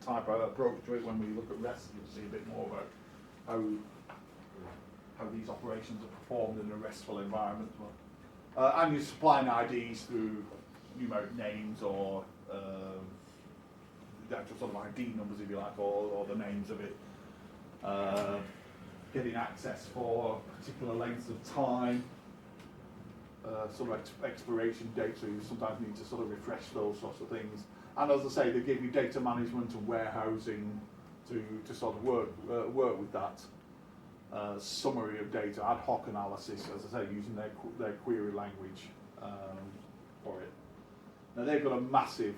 type of approach to it. When we look at REST, you'll see a bit more about how these operations are performed in a RESTful environment. And you're supplying IDs through numeric names or the actual sort of ID numbers, if you like, or the names of it. Getting access for particular lengths of time, sort of expiration dates, so you sometimes need to sort of refresh those sorts of things. And as I say, they give you data management and warehousing to sort of work with that. Summary of data, ad hoc analysis, as I say, using their query language for it. Now they've got a massive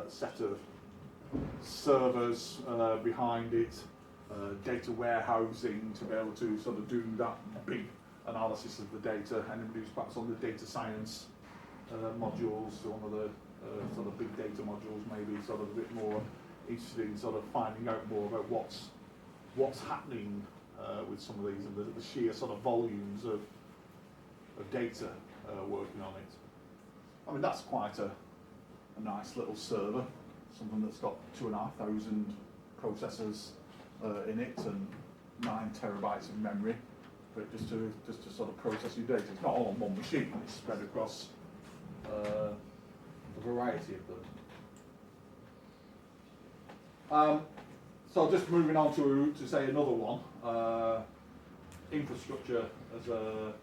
set of servers behind it, data warehousing to be able to sort of do that big analysis of the data. Anybody who's perhaps on the data science modules, one of the sort of big data modules, maybe sort of a bit more interested in sort of finding out more about what's happening with some of these and the sheer sort of volumes of data working on it. I mean, that's quite a nice little server, something that's got 2,500 processors in it and 9 terabytes of memory, but just to sort of process your data. It's not all on one machine; it's spread across a variety of them. So just moving on to say another one, infrastructure as a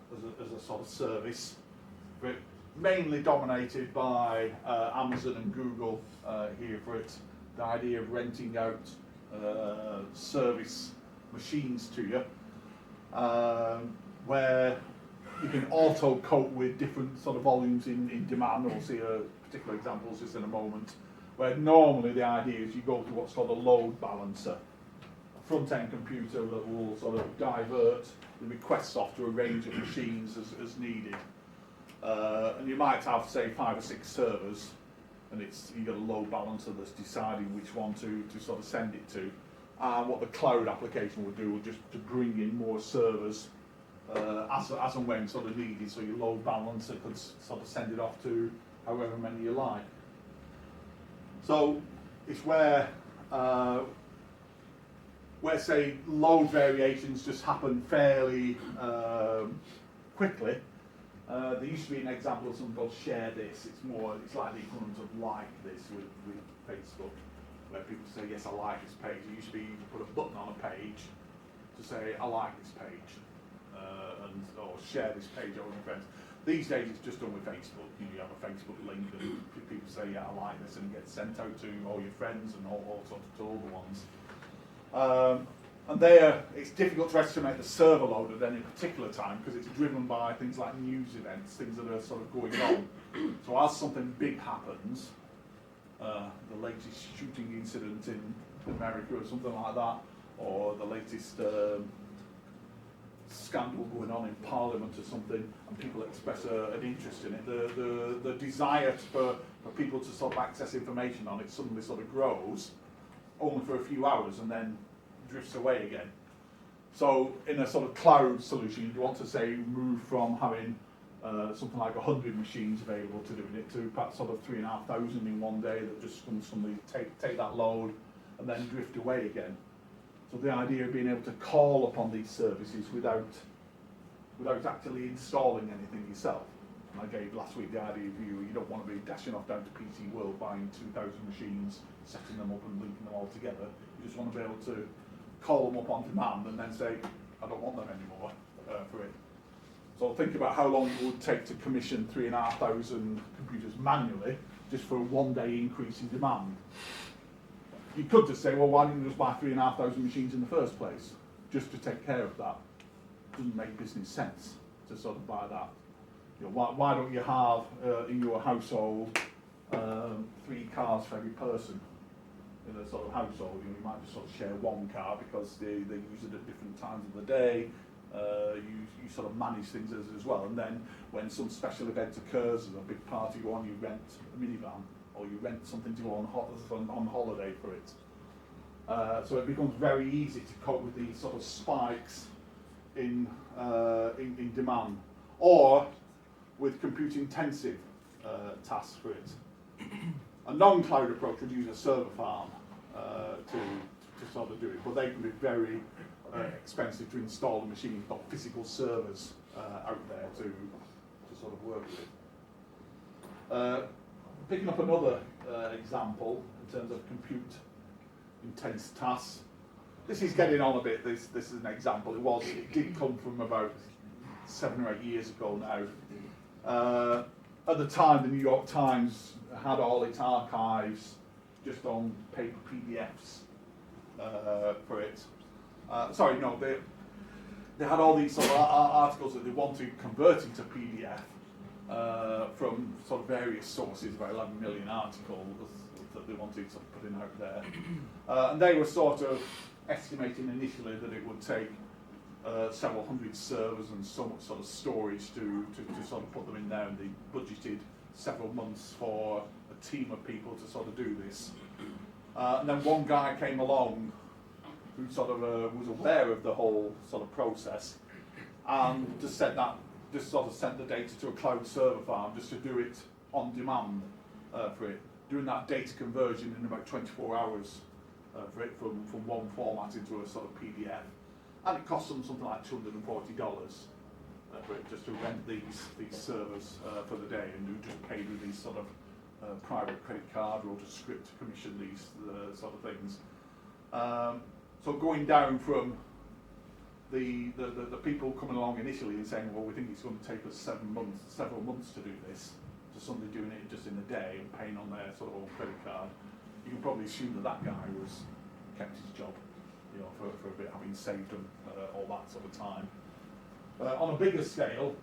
sort of service, but mainly dominated by Amazon and Google here for it. The idea of renting out service machines to you, where you can auto cope with different sort of volumes in demand. We'll see particular examples just in a moment, where normally the idea is you go to what's called a load balancer, a front-end computer that will sort of divert the requests off to a range of machines as needed. And you might have, say, 5 or 6 servers, and you've got a load balancer that's deciding which one to sort of send it to. And what the cloud application will do will just to bring in more servers as and when sort of needed, so your load balancer could sort of send it off to however many you like. So it's where say load variations just happen fairly quickly. There used to be an example of something called share this. It's like the equivalent of like this with Facebook, where people say, yes, I like this page. It used to be you put a button on a page to say, I like this page, or share this page over with friends. These days it's just done with Facebook. You have a Facebook link and people say, yeah, I like this, and it gets sent out to all your friends and all sorts of all the ones. And it's difficult to estimate the server load at any particular time because it's driven by things like news events, things that are sort of going on. So as something big happens, the latest shooting incident in America or something like that, or the latest scandal going on in Parliament or something, and people express an interest in it, the desire for people to sort of access information on it suddenly sort of grows, only for a few hours, and then drifts away again. So in a sort of cloud solution, you'd want to say move from having something like 100 machines available to doing it to perhaps sort of 3,500 in one day that just can suddenly take that load and then drift away again. So the idea of being able to call upon these services without actually installing anything yourself. And I gave last week the idea of you don't want to be dashing off down to PC World buying 2,000 machines, setting them up and linking them all together. You just want to be able to call them up on demand and then say, I don't want them anymore for it. So think about how long it would take to commission 3,500 computers manually just for a 1-day increase in demand. You could just say, well, why didn't you just buy 3,500 machines in the first place, just to take care of that? Doesn't make business sense to sort of buy that. Why don't you have in your household 3 cars for every person in a sort of household? You might just sort of share 1 car because they use it at different times of the day. You sort of manage things as well, and then when some special event occurs, there's a big party go on, you rent a minivan or you rent something to go on holiday for it. So it becomes very easy to cope with these sort of spikes in demand, or with compute-intensive tasks for it. A non-cloud approach would use a server farm, to sort of do it. But they can be very expensive to install the machine. You've got physical servers out there to sort of work with. Picking up another example in terms of compute intense tasks. This is getting on a bit. This is an example. It did come from about 7 or 8 years ago now. At the time, the New York Times had all its archives just on paper PDFs for it. Sorry, no, they had all these sort of articles that they wanted converted to PDF from sort of various sources, about 11 million articles that they wanted sort of putting out there. And they were sort of estimating initially that it would take several hundred servers and so much sort of storage to sort of put them in there, and they budgeted several months for a team of people to sort of do this. And then one guy came along who sort of was aware of the whole sort of process, and just sort of sent the data to a cloud server farm just to do it on demand for it, doing that data conversion in about 24 hours for it from one format into a sort of PDF. And it cost them something like $240 for it just to rent these servers for the day, and who just paid with these sort of private credit card, wrote a script to commission these sort of things. So going down from the people coming along initially and saying, well, we think it's going to take us several months to do this, to somebody doing it just in a day and paying on their sort of own credit card, you can probably assume that guy was kept his job, you know, for a bit, having saved them all that sort of time. On a bigger scale,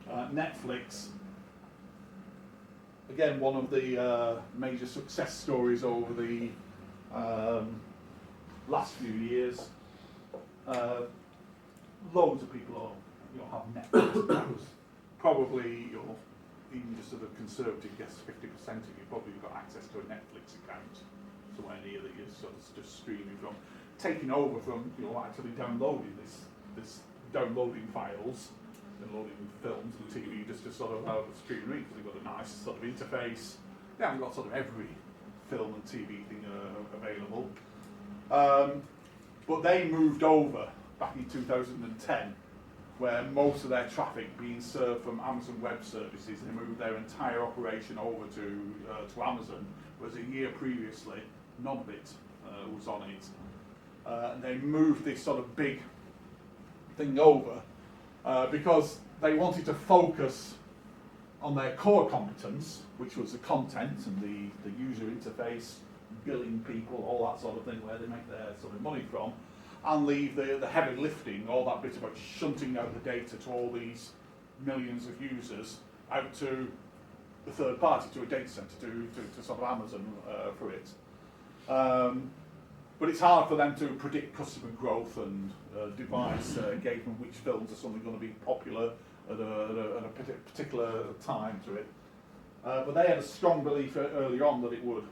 Netflix, again, one of the major success stories over the last few years. Loads of people have Netflix accounts. Probably, even just sort of conservative guess, 50% of you probably got access to a Netflix account somewhere near that you're sort of just streaming from. Taking over from actually downloading downloading files and loading films and TV just to sort of have a streaming read, because they've got a nice sort of interface. They haven't got sort of every film and TV thing available. But they moved over back in 2010, where most of their traffic being served from Amazon Web Services. They moved their entire operation over to Amazon, whereas a year previously, none of it was on it. And they moved this sort of big thing over because they wanted to focus on their core competence, which was the content and the user interface, billing people, all that sort of thing, where they make their sort of money from, and leave the heavy lifting, all that bit about shunting out the data to all these millions of users out to the third party, to a data center, to sort of Amazon for it. But it's hard for them to predict customer growth and devise engagement, which films are suddenly going to be popular at a particular time to it. But they had a strong belief early on that it would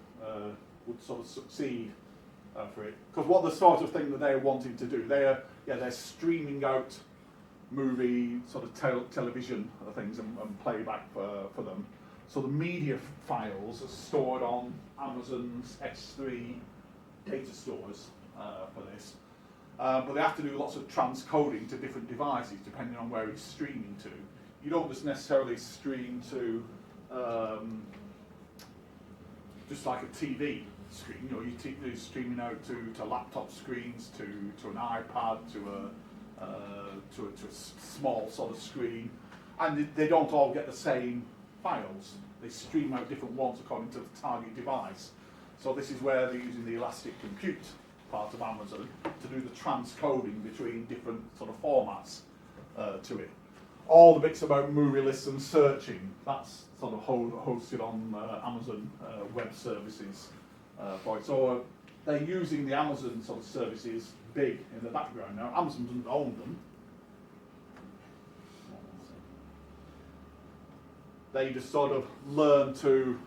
sort of succeed for it. Because what the sort of thing that they're wanting to do, they're streaming out movie sort of television things and playback for them. So the media files are stored on Amazon's S3 data stores for this. But they have to do lots of transcoding to different devices depending on where it's streaming to. You don't just necessarily stream to just like a TV screen. You're streaming out to laptop screens, to an iPad, to a small sort of screen, and they don't all get the same files. They stream out different ones according to the target device. So this is where they're using the elastic compute part of Amazon to do the transcoding between different sort of formats to it. All the bits about movie lists and searching, that's sort of hosted on Amazon Web Services for it. So they're using the Amazon sort of services big in the background. Now, Amazon doesn't own them. They just sort of learn to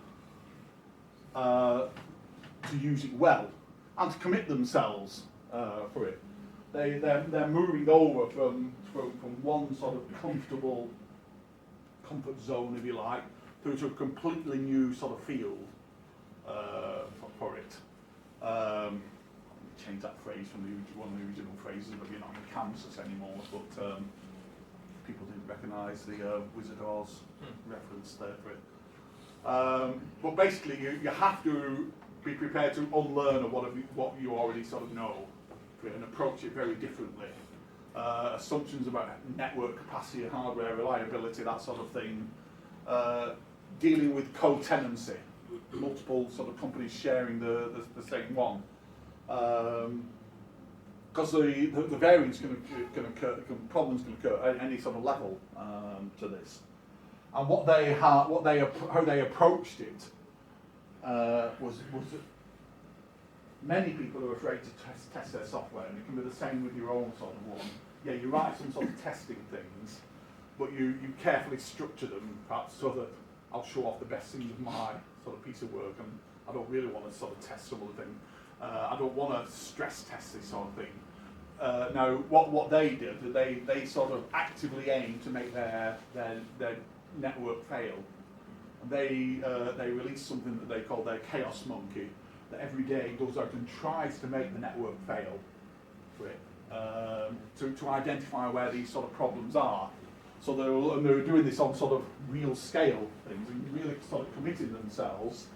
use it well and to commit themselves for it. They're moving over from one sort of comfort zone, if you like, through to a completely new sort of field for it. changed that phrase from one of the original phrases, but you're not in Kansas anymore, but people didn't recognise the Wizard of Oz reference there for it. But basically, you have to be prepared to unlearn what you already sort of know and approach it very differently. Assumptions about network capacity, hardware reliability, that sort of thing. Dealing with co-tenancy, multiple sort of companies sharing the same one. Because the variance can occur, problems can occur at any sort of level to this. And how they approached it was many people are afraid to test their software, and it can be the same with your own sort of one. Yeah, you write some sort of testing things, but you carefully structure them, perhaps so that I'll show off the best things of my sort of piece of work, and I don't really want to sort of test some of the thing. I don't want to stress test this sort of thing. Now, what they did, they sort of actively aimed to make their network fail. And they released something that they call their Chaos Monkey, that every day goes out and tries to make the network fail for it, to identify where these sort of problems are. So they were doing this on sort of real scale things, and really sort of committing themselves